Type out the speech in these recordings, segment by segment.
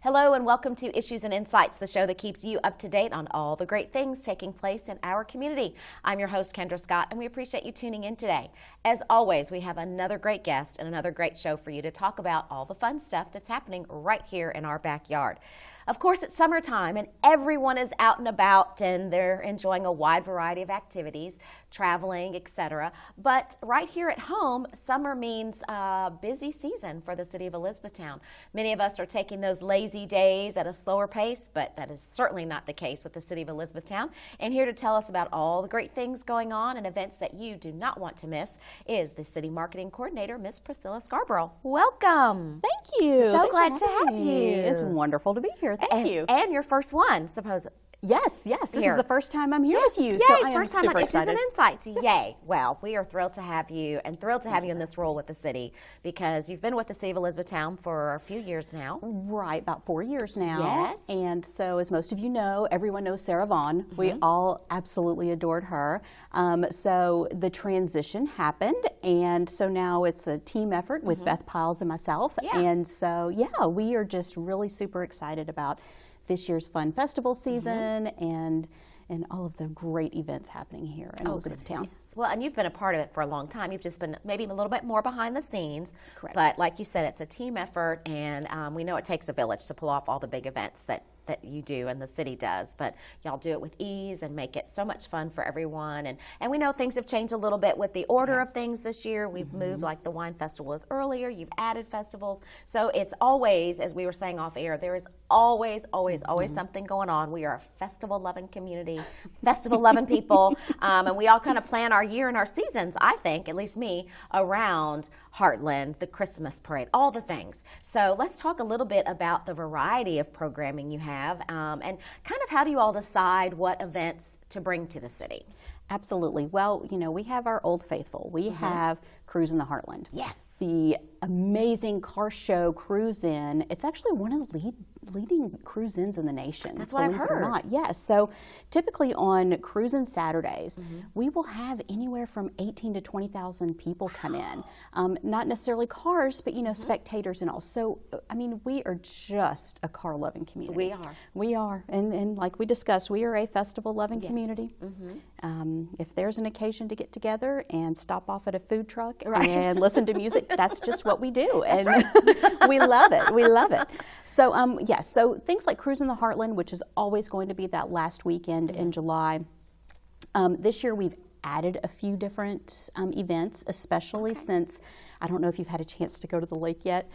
Hello and welcome to Issues and Insights, the show that keeps you up to date on all the great things taking place in our community. I'm your host, Kendra Scott, and we appreciate you tuning in today. As always, we have another great guest and another great show for you to talk about all the fun stuff that's happening right here in our backyard. Of course, it's summertime and everyone is out and about and they're enjoying a wide variety of activities, traveling, etc. But right here at home, summer means a busy season for the city of Elizabethtown. Many of us are taking those lazy days at a slower pace, but that is certainly not the case with the city of Elizabethtown. And here to tell us about all the great things going on and events that you do not want to miss is the city marketing coordinator, Miss Priscilla Scarborough. Welcome. Thank you. So glad to have you. It's wonderful to be here. Thank you. And your first one, supposedly. Yes. This Here. is the first time I'm here with you. Yay, So I am first time super on Issues excited. and Insights. Yay. Well, we are thrilled to have you and thrilled to have you in this role with the city because you've been with the city of Elizabethtown for a few years now. Right, about 4 years now. Yes. And so as most of you know, everyone knows Sarah Vaughn. We all absolutely adored her. So the transition happened, and so now it's a team effort with Beth Piles and myself. Yeah. And so, yeah, we are just really super excited about this year's fun festival season and all of the great events happening here in Elizabethtown. Yes. Well, and you've been a part of it for a long time. You've just been maybe a little bit more behind the scenes. Correct. But like you said, it's a team effort, and we know it takes a village to pull off all the big events that you do and the city does, but y'all do it with ease and make it so much fun for everyone. And we know things have changed a little bit with the order of things this year. We've moved, like the wine festival was earlier, you've added festivals. So it's always, as we were saying off air, there is always something going on. We are a festival-loving community, festival-loving people, and we all kind of plan our year and our seasons, I think, at least me, around Heartland, the Christmas parade, all the things. So let's talk a little bit about the variety of programming you have and kind of how do you all decide what events to bring to the city? Absolutely. Well, you know, we have our old faithful. We have Cruise in the Heartland. Yes. The amazing car show Cruise In. It's actually one of the leading cruise ins in the nation. That's what I've believe it or heard. not. Yes. So typically on Cruise In Saturdays, we will have anywhere from 18 to 20,000 people come in. Not necessarily cars, but, you know, spectators and all. So, I mean, we are just a car-loving community. We are. We are. And like we discussed, we are a festival-loving community. If there's an occasion to get together and stop off at a food truck and listen to music, that's just what we do. And we love it. We love it. So, yes, so things like Cruise in the Heartland, which is always going to be that last weekend in July. This year we've added a few different events, especially since, I don't know if you've had a chance to go to the lake yet,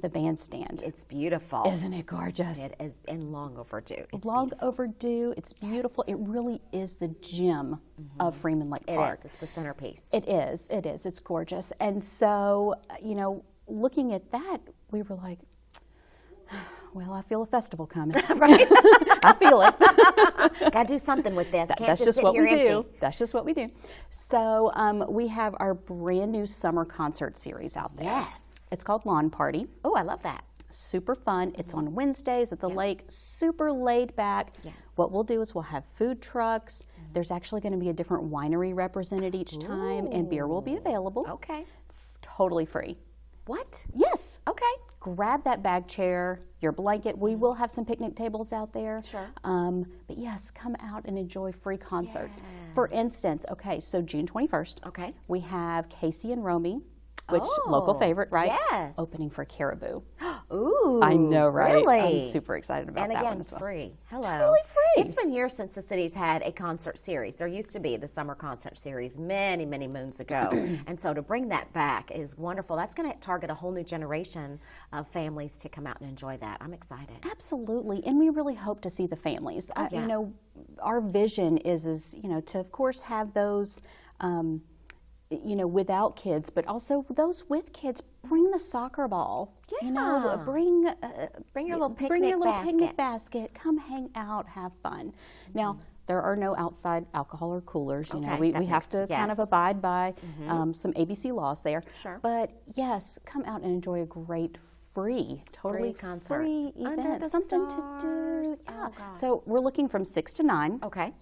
the bandstand. It's beautiful. Isn't it gorgeous? It is, and long overdue. It's long beautiful. overdue. It's beautiful. It really is the gem of Freeman Lake Park. It is. It's the centerpiece. It is. It is. It's gorgeous. And so, you know, looking at that, we were like, well, I feel a festival coming. Right. I feel it. Got to do something with this. Can't That's just sit what here we empty. do. That's just what we do. So we have our brand new summer concert series out there. Yes. It's called Lawn Party. Oh, I love that. Super fun. It's on Wednesdays at the lake. Super laid back. Yes. What we'll do is we'll have food trucks. There's actually going to be a different winery represented each time, and beer will be available. Okay. Totally free. What? Yes. Okay. Grab that bag chair, your blanket. We will have some picnic tables out there. Sure. But yes, come out and enjoy free concerts. For instance, okay, so June 21st, Okay. we have Casey and Romy, which local favorite, right? Yes. Opening for Caribou. Ooh. I know, right? Really? I'm super excited about And that again, one as well. free. Hello. Totally free. It's been years since the city's had a concert series. There used to be the summer concert series many, many moons ago. And so to bring that back is wonderful. That's going to target a whole new generation of families to come out and enjoy that. I'm excited. Absolutely, and we really hope to see the families. You know, our vision is you know, to of course have those, you know, without kids, but also those with kids. Bring the soccer ball. You know, bring your little picnic bring your little basket. picnic basket. Come hang out, have fun. Now, there are no outside alcohol or coolers. You know, we have to kind of abide by some ABC laws there. Sure. But yes, come out and enjoy a great totally concert. free Under event, the something to stars. do. Yeah. Oh, gosh. So we're looking from 6 to 9. Okay.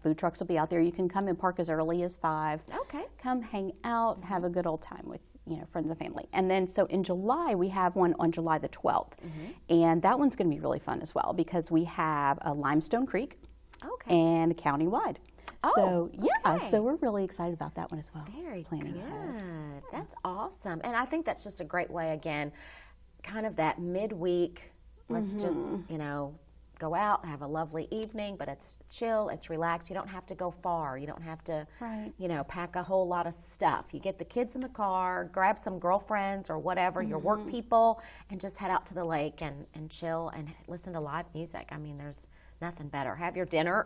Food trucks will be out there. You can come and park as early as 5. Okay. Come hang out, have a good old time with friends and family. And then so in July, we have one on July the 12th. And that one's going to be really fun as well because we have a Limestone Creek and countywide. So so we're really excited about that one as well. Very good. That's awesome. And I think that's just a great way, again, kind of that midweek, let's just, go out, have a lovely evening, but it's chill, it's relaxed. You don't have to go far. You don't have to, pack a whole lot of stuff. You get the kids in the car, grab some girlfriends or whatever, your work people, and just head out to the lake and chill and listen to live music. I mean, there's nothing better. Have your dinner.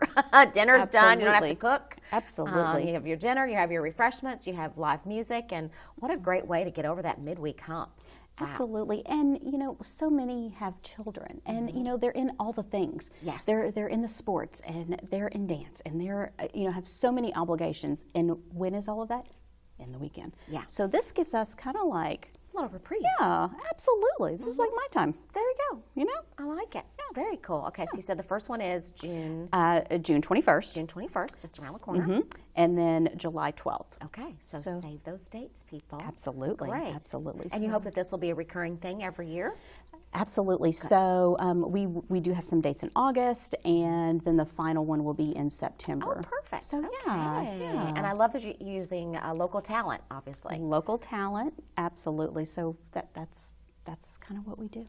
Dinner's done. You don't have to cook. Absolutely. You have your dinner, you have your refreshments, you have live music, and what a great way to get over that midweek hump. Wow. Absolutely. And, so many have children and, they're in all the things. Yes. They're in the sports and they're in dance and they're, have so many obligations. And when is all of that? In the weekend. Yeah. So this gives us kind of like a little reprieve. Yeah, absolutely. This is like my time. There we go. I like it. Yeah. Very cool. Okay, so you said the first one is June 21st. June 21st, just around the corner. And then July 12th. Okay, so save those dates, people. Absolutely. Great. Absolutely. And you hope that this will be a recurring thing every year? Absolutely. Good. So we do have some dates in August, and then the final one will be in September. Oh, perfect. So yeah. And I love that you're using local talent, obviously. Local talent, absolutely. So that's kind of what we do.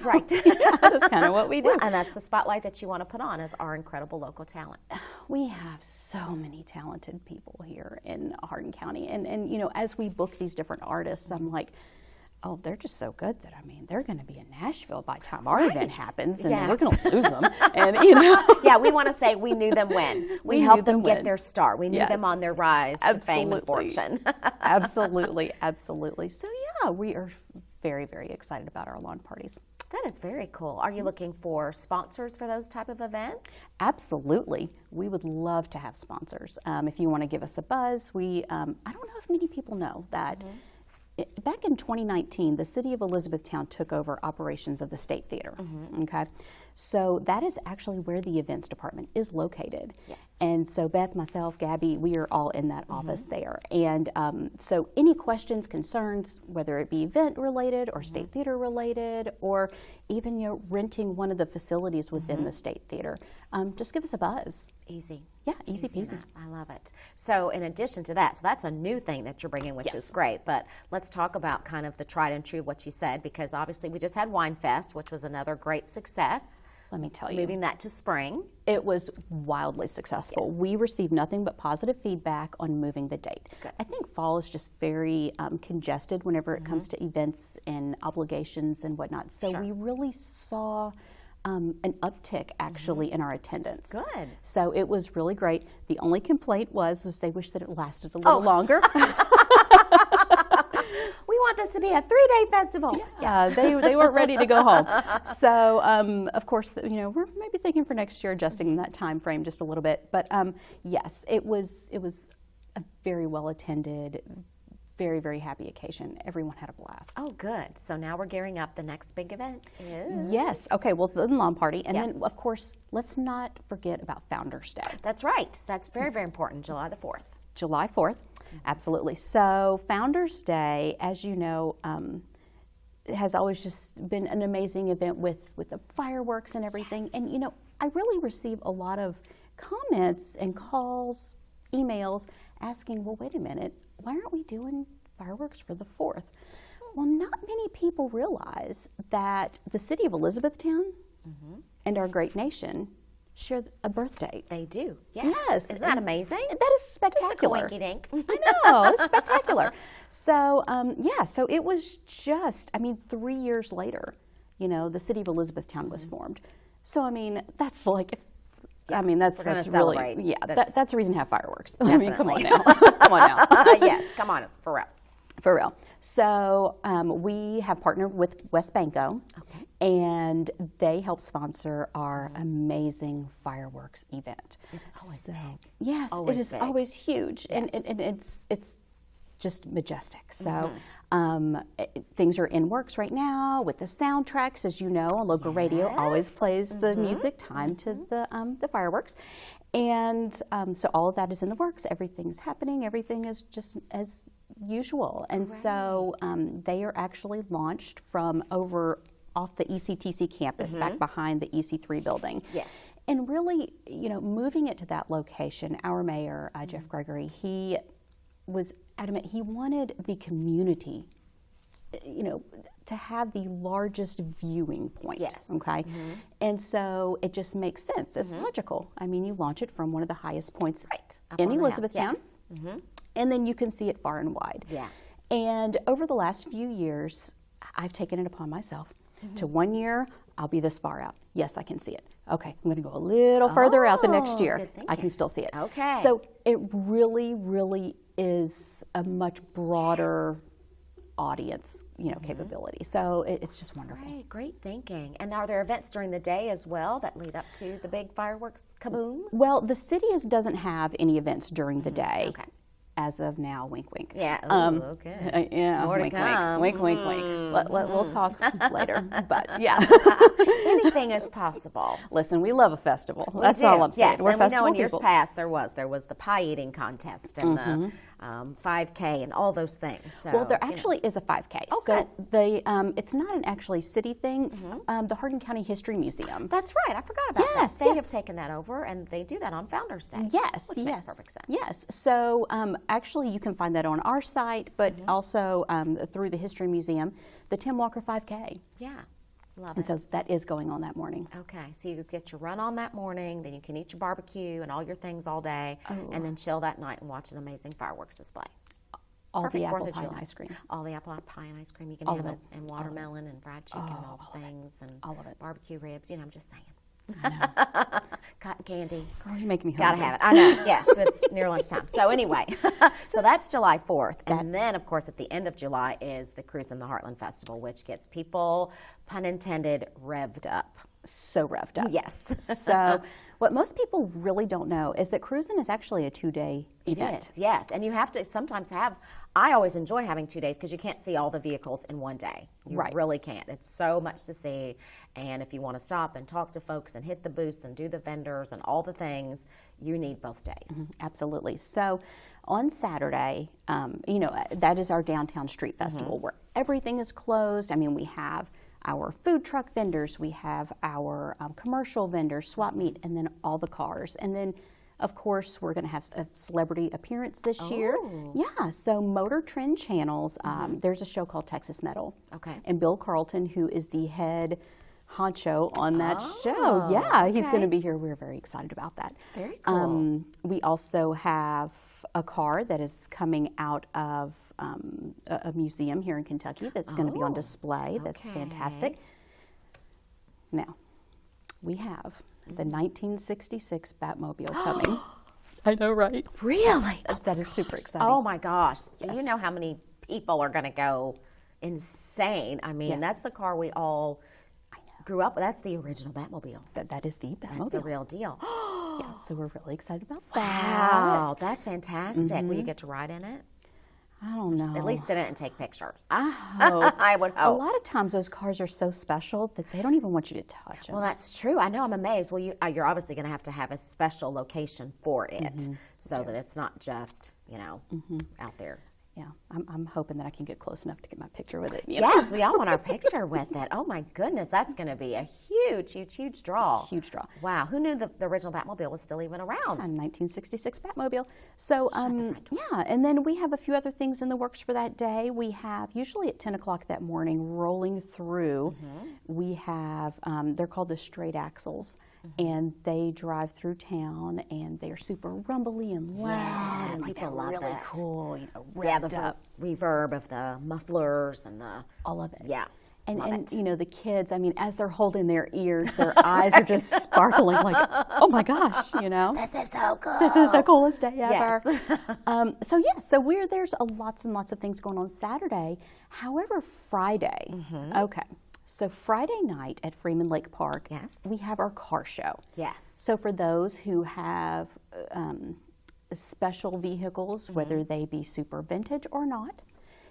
Right. That's kind of what we do. Well, and that's the spotlight that you want to put on is our incredible local talent. We have so many talented people here in Hardin County, and as we book these different artists, I'm like, oh, they're just so good that, they're going to be in Nashville by the time our event happens, and we're going to lose them. And, Yeah, we want to say we knew them when. We helped them get their start. We knew them on their rise to fame and fortune. Absolutely, absolutely. So, we are very, very excited about our lawn parties. That is very cool. Are you looking for sponsors for those type of events? Absolutely. We would love to have sponsors. If you want to give us a buzz, I don't know if many people know that back in 2019, the city of Elizabethtown took over operations of the State Theater. Okay, so that is actually where the events department is located. Yes. And so Beth, myself, Gabby, we are all in that office there. And so any questions, concerns, whether it be event related or State Theater related, or even renting one of the facilities within the State Theater, just give us a buzz. Easy. Yeah, easy peasy. I love it. So in addition to that, so that's a new thing that you're bringing, which is great. But let's talk about kind of the tried and true, what you said, because obviously we just had Wine Fest, which was another great success. Let me tell you. Moving that to spring. It was wildly successful. Yes. We received nothing but positive feedback on moving the date. Good. I think fall is just very congested whenever it comes to events and obligations and whatnot. So we really saw an uptick actually in our attendance. Good. So it was really great. The only complaint was they wished that it lasted a little longer. We want this to be a 3-day festival. Yeah, they weren't ready to go home. So, of course, we're maybe thinking for next year adjusting that time frame just a little bit. But yes, it was a very well attended, very, very happy occasion. Everyone had a blast. Oh, good. So now we're gearing up. The next big event is? Yes. Okay, well, the lawn party. And then, of course, let's not forget about Founders Day. That's right. That's very, very important, July the 4th. July 4th, absolutely. So Founders Day, as you know, has always just been an amazing event with the fireworks and everything. Yes. And, I really receive a lot of comments and calls, emails asking, well, wait a minute, why aren't we doing fireworks for the 4th? Well, not many people realize that the city of Elizabethtown and our great nation share a birth date. They do. Yes. Isn't that amazing? That is spectacular. Just a coinky-dink. I know. It's spectacular. So, so it was just, 3 years later, the city of Elizabethtown was formed. So, that's like, that's really, celebrate. That's a reason to have fireworks. Definitely. Come on now. Come on now. Yes, come on, for real. For real. So we have partnered with West Banco, and they help sponsor our amazing fireworks event. It's always big. Yes, it is always huge, and it's just majestic. So things are in works right now with the soundtracks, as you know, on local radio always plays the music time to the fireworks. And so all of that is in the works. Everything's happening. Everything is just as usual. And so they are actually launched from off the ECTC campus, back behind the EC3 building. Yes. And really, moving it to that location, our mayor, Jeff Gregory, he was adamant. He wanted the community, to have the largest viewing point. Yes. Okay. And so it just makes sense. It's logical. I mean, you launch it from one of the highest points in Elizabethtown, and then you can see it far and wide. Yeah. And over the last few years, I've taken it upon myself to 1 year, I'll be this far out. Yes, I can see it. Okay, I'm going to go a little further out the next year. I can still see it. Okay. So it really, really is a much broader audience, capability. So it's just wonderful. Great thinking. And are there events during the day as well that lead up to the big fireworks kaboom? Well, the city doesn't have any events during the day. Okay. As of now, wink, wink. Yeah. Okay. Yeah. More to wink, come. wink, wink, wink, wink. We'll talk later. But yeah, anything is possible. Listen, we love a festival. That's all I'm saying. Yes, We're and we know festival in years people. past there was the pie eating contest and the 5K and all those things. So, Well, there actually is a 5K. Oh, so it's not an actually city thing. The Hardin County History Museum. That's right. I forgot about Yes, that. They yes. have taken that over, and they do that on Founders Day. Yes, which makes perfect sense. Yes. So actually, you can find that on our site, but also through the History Museum, the Tim Walker 5K. Yeah. Love And it. so that is going on that morning. Okay, so you get your run on that morning, then you can eat your barbecue and all your things all day, and then chill that night and watch an amazing fireworks display. All Perfect the apple 4th of pie and July. ice cream. All the apple pie and ice cream you can All have of it, and watermelon and fried chicken and all the things, and All of it. barbecue ribs. I'm just saying. Cotton candy. Girl, you make me Gotta hungry. have it. I know. Yes, it's near lunchtime. So anyway, so that's July 4th. And then, of course, at the end of July is the Cruise in the Heartland Festival, which gets people, pun intended, revved up. So revved up. Yes. So what most people really don't know is that cruising is actually a 2-day event. It is, yes. And you have to sometimes I always enjoy having 2 days because you can't see all the vehicles in one day. You really can't. It's so much to see. And if you want to stop and talk to folks and hit the booths and do the vendors and all the things, you need both days. Absolutely. So on Saturday, that is our downtown street festival where everything is closed. I mean, we have our food truck vendors, we have our commercial vendors, swap meet, and then all the cars. And then, of course, we're going to have a celebrity appearance this year. Yeah, so Motor Trend Channels, there's a show called Texas Metal. Okay. And Bill Carlton, who is the head honcho on that show. Yeah, he's going to be here. We're very excited about that. Very cool. We also have a car that is coming out of a museum here in Kentucky that's going to be on display. That's fantastic. Now, we have the 1966 Batmobile coming. I know, right? Really? That is super exciting. Oh my gosh. Do you know how many people are going to go insane? I mean, that's the car we all grew up with. That's the original Batmobile. That is the Batmobile. That's the real deal. Yeah, so we're really excited about that. Wow, that's fantastic. Will you get to ride in it? I don't know. At least sit in it and take pictures. I hope. I would A hope. lot of times those cars are so special that they don't even want you to touch them. Well, that's true. I know. I'm amazed. Well, you're obviously going to have a special location for it so that it's not just, out there. Yeah, I'm hoping that I can get close enough to get my picture with it. Yes, we all want our picture with it. Oh my goodness, that's going to be a huge, huge, huge draw. Huge draw. Wow, who knew the original Batmobile was still even around? A 1966 Batmobile. So, yeah, and then we have a few other things in the works for that day. We have, usually at 10 o'clock that morning, rolling through, we have, they're called the straight axles. And they drive through town, and they're super rumbly and loud, and people they're love really that. cool. Yeah, the revved up. reverb of the mufflers and All of it. Yeah. And love it. The kids, I mean, as they're holding their ears, their eyes are just sparkling like, oh my gosh, This is so cool. This is the coolest day ever. Yes. So there's lots and lots of things going on Saturday. However, Friday, okay. So Friday night at Freeman Lake Park, we have our car show. Yes. So for those who have special vehicles, whether they be super vintage or not,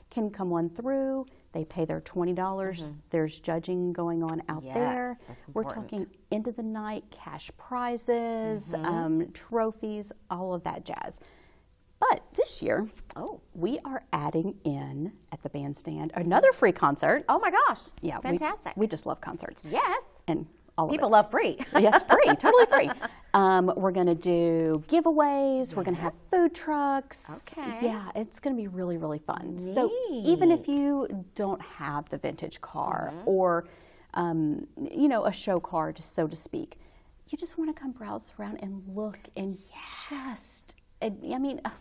can come on through. They pay their $20. There's judging going on out there. That's We're important. talking end of the night cash prizes, trophies, all of that jazz. But this year, we are adding in at the bandstand another free concert. Oh my gosh. Yeah, fantastic. We just love concerts. Yes. And all People of it. love free. Yes, free, totally free. We're going to do giveaways. We're going to have food trucks. Okay. Yeah, it's going to be really, really fun. So even if you don't have the vintage car or, a show car, so to speak, you just want to come browse around and look and just,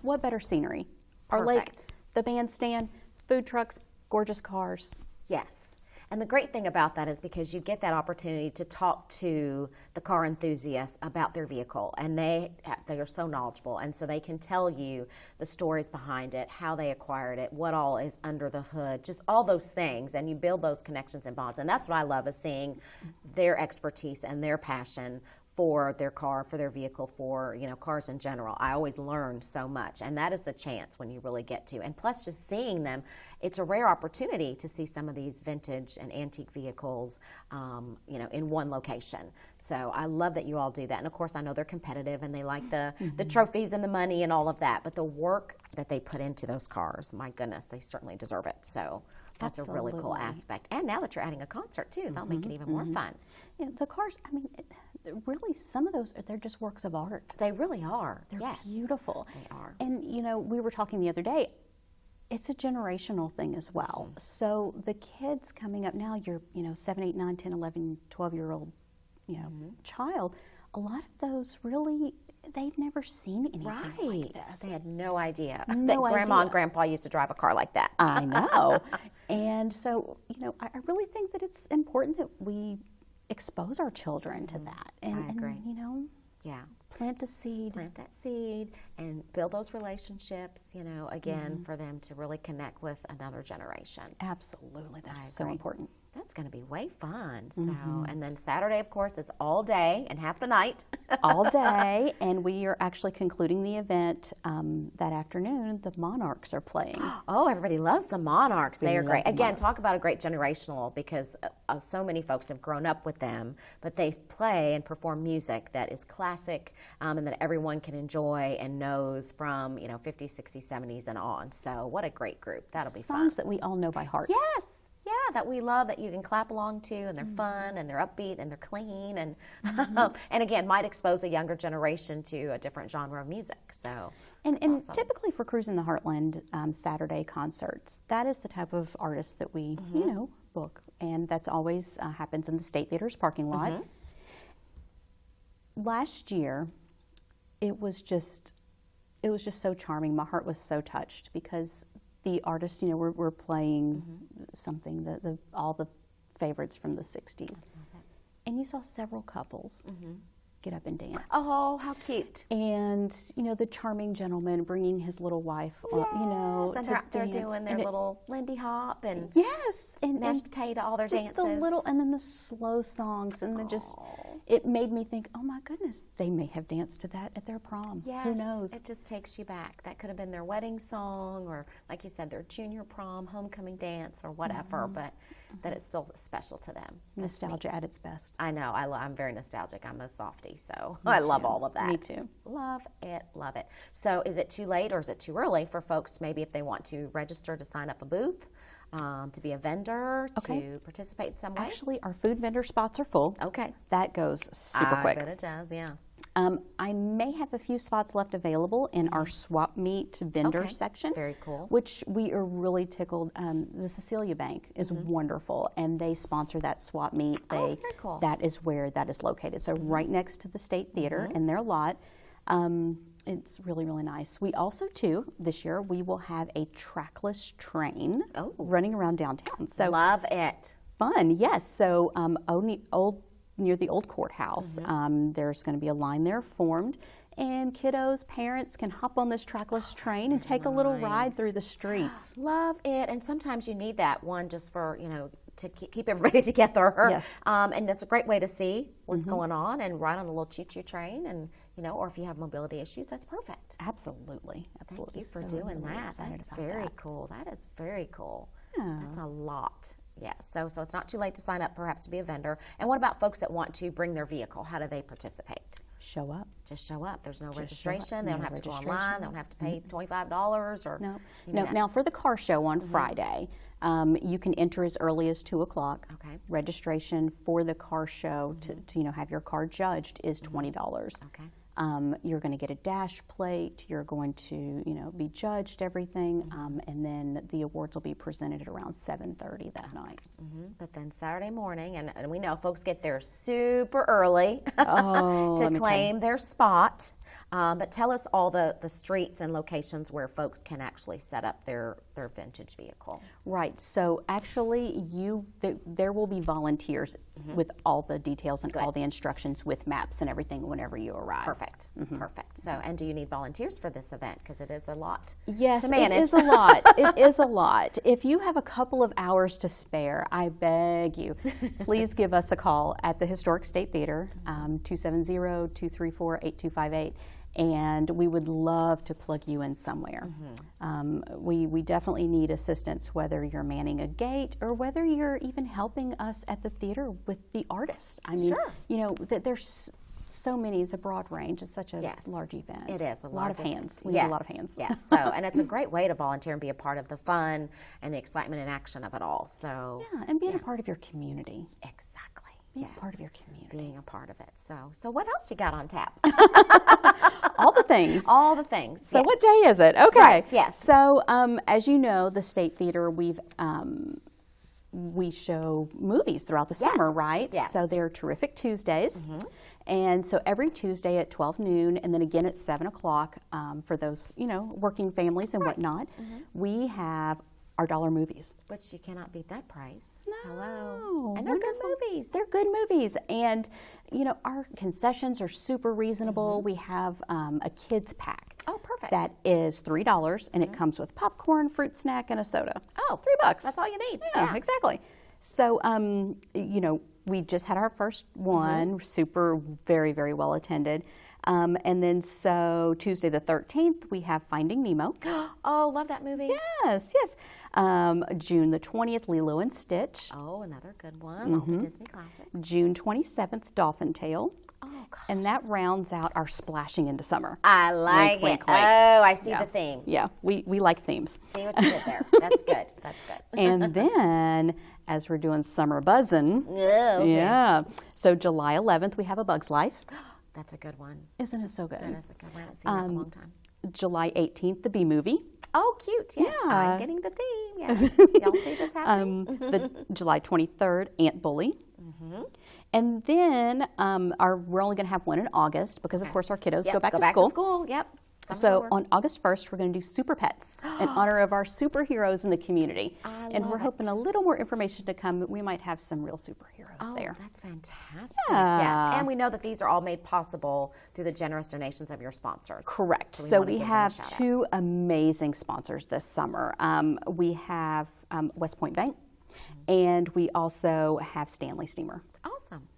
what better scenery? Our lake, the bandstand, food trucks, gorgeous cars. Yes. And the great thing about that is because you get that opportunity to talk to the car enthusiasts about their vehicle, and they are so knowledgeable, and so they can tell you the stories behind it, how they acquired it, what all is under the hood, just all those things, and you build those connections and bonds. And that's what I love, is seeing their expertise and their passion for their car, for their vehicle, for cars in general. I always learn so much, and that is the chance when you really get to. And plus, just seeing them, it's a rare opportunity to see some of these vintage and antique vehicles, in one location. So I love that you all do that. And of course, I know they're competitive and they like the trophies and the money and all of that. But the work that they put into those cars, my goodness, they certainly deserve it. So that's a really cool aspect. And now that you're adding a a too, that'll make it even more fun. Yeah, the cars, really, some of those, they're just works of art. They really are. They're beautiful. They are. And, we were talking the other day, it's a generational thing as well. So the kids coming up now, you're, 7, 8, 9, 10, 11, 12-year-old, child, a lot of those really, they've never seen anything like this. They had no idea that idea. Grandma and Grandpa used to drive a car like that. I know. And so, I really think that it's important that we expose our children to that. And, I agree. Plant the seed. Plant that seed and build those relationships, again, for them to really connect with another generation. Absolutely. That's so important. That's going to be way fun. So, and then Saturday, of course, it's all day and half the night. All day, and we are actually concluding the event that afternoon. The Monarchs are playing. Oh, everybody loves the Monarchs. They are great. Again, Monarchs. talk about a great generational, because so many folks have grown up with them, but they play and perform music that is classic and that everyone can enjoy and knows from 50s, 60s, 70s, and on. So what a great group. That'll be fun. Songs that we all know by heart. Yes. Yeah, that we love, that you can clap along to, and they're fun, and they're upbeat, and they're clean, and and again, might expose a younger generation to a different genre of music. So, and awesome. Typically for Cruising the Heartland Saturday concerts, that is the type of artist that we, book, and that's always happens in the State Theater's parking lot. Last year, it was just so charming. My heart was so touched because the artists, we're playing something, all the favorites from the 60s. And you saw several couples get up and dance. Oh, how cute. And, the charming gentleman bringing his little wife, and to they're out there dance. doing their little Lindy Hop and and mashed potato, all their just dances. and then the slow songs, and then it made me think, oh my goodness, they may have danced to that at their prom. Yes, who knows? It just takes you back. That could have been their wedding song, or like you said, their junior prom, homecoming dance, or whatever, but that it's still special to them. That's Nostalgia sweet. at its best. I know. I'm very nostalgic. I'm a softie, so I love all of that. Me too. Love it, love it. So is it too late or is it too early for folks, maybe if they want to register to sign up a booth, to be a vendor, to participate in some way? Actually, our food vendor spots are full. Okay. That goes super quick. I bet it does, yeah. I may have a few spots left available in our swap meet vendor section. Very cool. Which we are really tickled. The Cecilia Bank is wonderful, and they sponsor that swap meet. Very cool. That is where that is located. So right next to the State Theater in their lot. It's really, really nice. We also, too, this year, we will have a trackless train running around downtown. So love it. Fun, yes. So near the old courthouse, there's going to be a line there formed, and kiddos, parents can hop on this trackless train and take a little ride through the streets. Love it. And sometimes you need that one just for, to keep everybody together. Yes. And that's a great way to see what's going on and ride on a little choo-choo train, and or if you have mobility issues, that's perfect. Absolutely. Thank you for doing that. That's very cool. That is very cool. Yeah. That's a lot. Yes. So it's not too late to sign up, perhaps to be a vendor. And what about folks that want to bring their vehicle? How do they participate? Show up. Just show up. There's no registration. They don't have to go online. They don't have to pay $25 or no. Now for the car show on Friday, you can enter as early as 2 o'clock. Okay. Registration for the car show to have your car judged is $20. Okay. You're going to get a dash plate. You're going to be judged everything, and then the awards will be presented at around 7:30 that night. But then Saturday morning, and we know folks get there super early Oh, to claim their spot. But tell us all the streets and locations where folks can actually set up their vintage vehicle. Right. So actually, there will be volunteers with all the details and all the instructions with maps and everything whenever you arrive. Perfect. Perfect. So, and do you need volunteers for this event? Because it is a lot Yes, to manage. It is a lot. It is a lot. If you have a couple of hours to spare, I beg you, please give us a call at the Historic State Theater, 270-234-8258. And we would love to plug you in somewhere. We definitely need assistance, whether you're manning a gate or whether you're even helping us at the theater with the artist. I mean, there's so many. It's a broad range. It's such a large event. It is a lot of hands. We need need a lot of hands. Yes. So, and it's a great way to volunteer and be a part of the fun and the excitement and action of it all. So yeah, and being a part of your community. Exactly. Being a part of your community. Being a part of it. So what else you got on tap? All the things. All the things. So what day is it? Okay. Right, yes. So as you know, the State Theater, we show movies throughout the summer, right? Yes. So they're Terrific Tuesdays. And so every Tuesday at 12 noon and then again at 7 o'clock for those, working families and whatnot, we have our dollar movies. Which you cannot beat that price. No. Hello. And they're good movies. They're good movies. And, our concessions are super reasonable. We have a kids pack. Oh, perfect. That is $3 and it comes with popcorn, fruit snack, and a soda. Oh, $3. That's all you need. Yeah, exactly. So, we just had our first one, super, very, very well attended. And then so Tuesday the 13th, we have Finding Nemo. Oh, love that movie. Yes. June the 20th, Lilo and Stitch. Oh, another good one. All the Disney classics. June 27th, Dolphin Tale. Oh, gosh. And that rounds out our splashing into summer. I like it. Wink, wink. Oh, I see the theme. Yeah, we like themes. See what you did there. That's good. That's good. And then, as we're doing summer buzzing, so July 11th, we have A Bug's Life. That's a good one. Isn't it so good? That is a good one. I haven't seen that in a long time. July 18th, The Bee Movie. Oh, cute. Yes, Yeah. I'm getting the theme. Yes. Y'all see this happening? The July 23rd, Ant Bully. And then we're only going to have one in August because, of course, our kiddos go back to school. Yep. So on August 1st, we're going to do Super Pets in honor of our superheroes in the community. And we're hoping a little more information to come. We might have some real superheroes there. That's fantastic. Yeah. Yes. And we know that these are all made possible through the generous donations of your sponsors. Correct. So we have two amazing sponsors this summer. We have West Point Bank, and we also have Stanley Steamer. Awesome.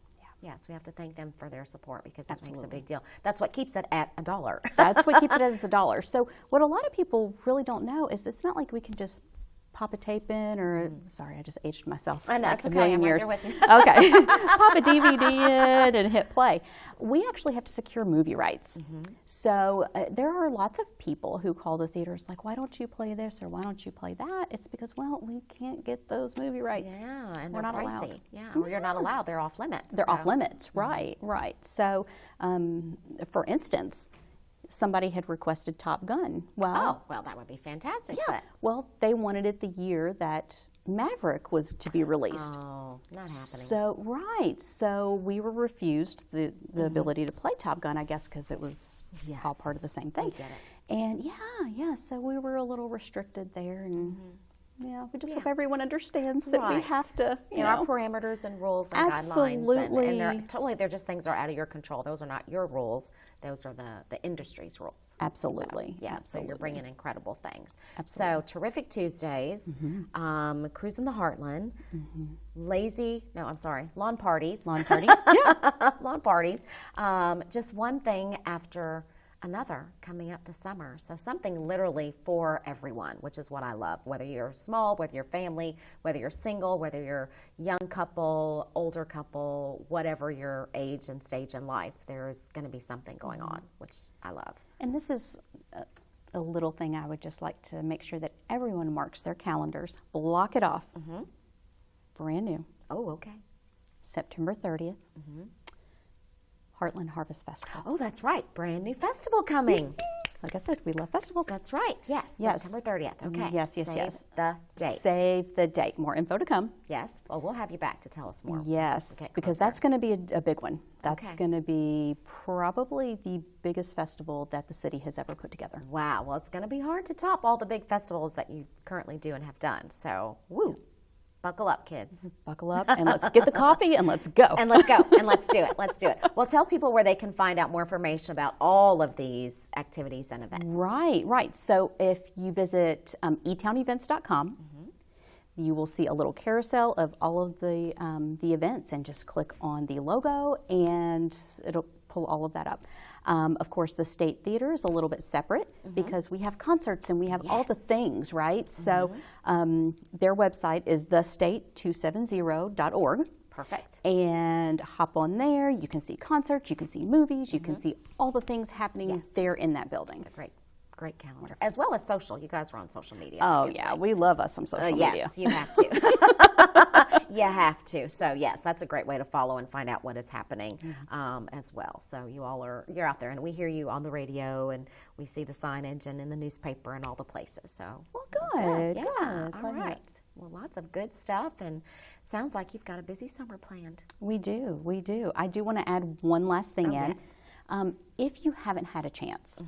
Yes, we have to thank them for their support because it makes a big deal. That's what keeps it at $1. That's what keeps it as $1. So what a lot of people really don't know is it's not like we can just pop a tape in or, sorry, I just aged myself. I know, like it's a okay. million I'm years. right there with you. Okay. Pop a DVD in and hit play. We actually have to secure movie rights. So there are lots of people who call the theaters like, why don't you play this or why don't you play that? It's because, well, we can't get those movie rights. Yeah, and We're they're not pricey. allowed. Yeah, or you're not allowed. They're off limits. They're off limits, right. So, for instance, somebody had requested Top Gun. Well, that would be fantastic. Yeah. Well, they wanted it the year that Maverick was to be released. Oh, not happening. So we were refused the ability to play Top Gun, I guess, because it was all part of the same thing. We get it. And so we were a little restricted there, and we just hope everyone understands that we have to, There are parameters and rules and guidelines. And they're just things that are out of your control. Those are not your rules. Those are the industry's rules. Absolutely. So you're bringing incredible things. Absolutely. So Terrific Tuesdays, Cruise in the Heartland, lawn parties. Lawn parties, Lawn parties. Just one thing after another coming up this summer. So something literally for everyone, which is what I love. Whether you're small, whether you're family, whether you're single, whether you're young couple, older couple, whatever your age and stage in life, there's going to be something going on, which I love. And this is a little thing I would just like to make sure that everyone marks their calendars, block it off. Brand new. Oh, okay. September 30th. Heartland Harvest Festival. Oh, that's right. Brand new festival coming. Like I said, we love festivals. That's right. Yes. Yes. September 30th. Okay. Yes. Save the date. Save the date. More info to come. Yes. Well, we'll have you back to tell us more. Yes, because that's going to be a big one. That's going to be probably the biggest festival that the city has ever put together. Wow. Well, it's going to be hard to top all the big festivals that you currently do and have done. So, woo. Buckle up, kids. Buckle up, and let's get the coffee, and let's go. And let's go, and let's do it. Let's do it. Well, tell people where they can find out more information about all of these activities and events. Right. So if you visit etownevents.com, you will see a little carousel of all of the events, and just click on the logo, and it'll pull all of that up. Of course, the State Theater is a little bit separate because we have concerts and we have all the things, right? So their website is thestate270.org. Perfect. And hop on there. You can see concerts, you can see movies, you can see all the things happening there in that building. Great calendar, as well as social. You guys are on social media. Oh, obviously. yeah, we love us some social media. Yes, you have to. You have to. So, yes, that's a great way to follow and find out what is happening as well. So you're out there, and we hear you on the radio, and we see the signage and in the newspaper and all the places. So, well, good. Yeah. All right. Well, lots of good stuff, and sounds like you've got a busy summer planned. We do. I do want to add one last thing in. Yes. If you haven't had a chance,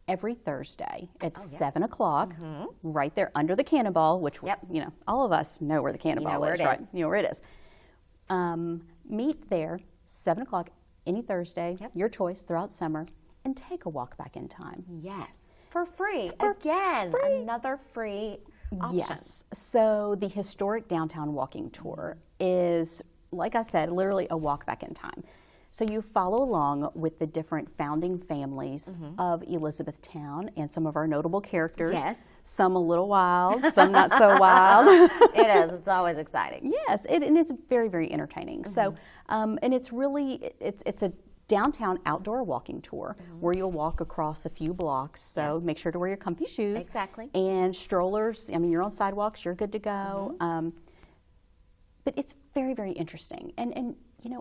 every Thursday at 7 o'clock, right there under the cannonball, which, all of us know where the cannonball is, right? You know where it is. Meet there, 7 o'clock, any Thursday, your choice throughout summer, and take a walk back in time. Yes. For free. Another free option. Yes. So the historic downtown walking tour is, like I said, literally a walk back in time. So you follow along with the different founding families of Elizabethtown and some of our notable characters. Yes. Some a little wild, some not so wild. It is. It's always exciting. Yes, and it's very, very entertaining. So, and it's really, it's a downtown outdoor walking tour where you'll walk across a few blocks. So make sure to wear your comfy shoes. Exactly. And strollers. I mean, you're on sidewalks. You're good to go. But it's very, very interesting. And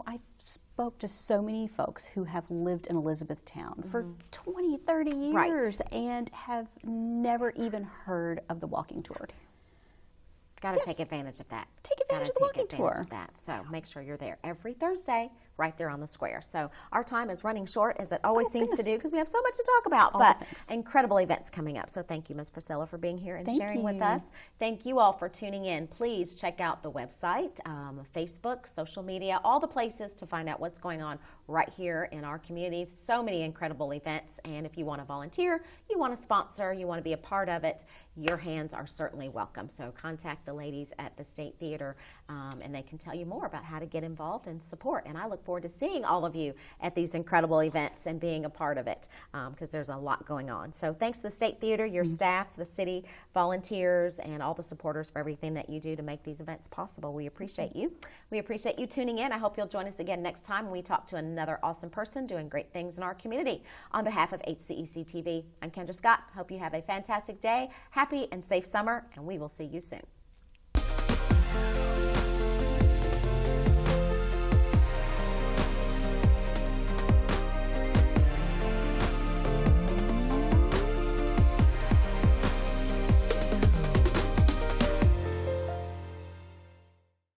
I spoke to so many folks who have lived in Elizabethtown for 20, 30 years and have never even heard of the walking tour. Got to take advantage of that. Take advantage of the walking tour. So make sure you're there every Thursday, right there on the square. So our time is running short, as it always seems to do, because we have so much to talk about. But incredible events coming up. So thank you, Ms. Priscilla, for being here and sharing with us. Thank you all for tuning in. Please check out the website, Facebook, social media, all the places to find out what's going on right here in our community. So many incredible events. And if you want to volunteer, you want to sponsor, you want to be a part of it, your hands are certainly welcome. So contact the ladies at the State Theater, and they can tell you more about how to get involved and support. And I look forward to seeing all of you at these incredible events and being a part of it, because there's a lot going on. So thanks to the State Theater, your staff, the city volunteers, and all the supporters for everything that you do to make these events possible. We appreciate you. We appreciate you tuning in. I hope you'll join us again next time when we talk to another awesome person doing great things in our community. On behalf of HCEC-TV, I'm Kendra Scott. Hope you have a fantastic day, happy and safe summer, and we will see you soon.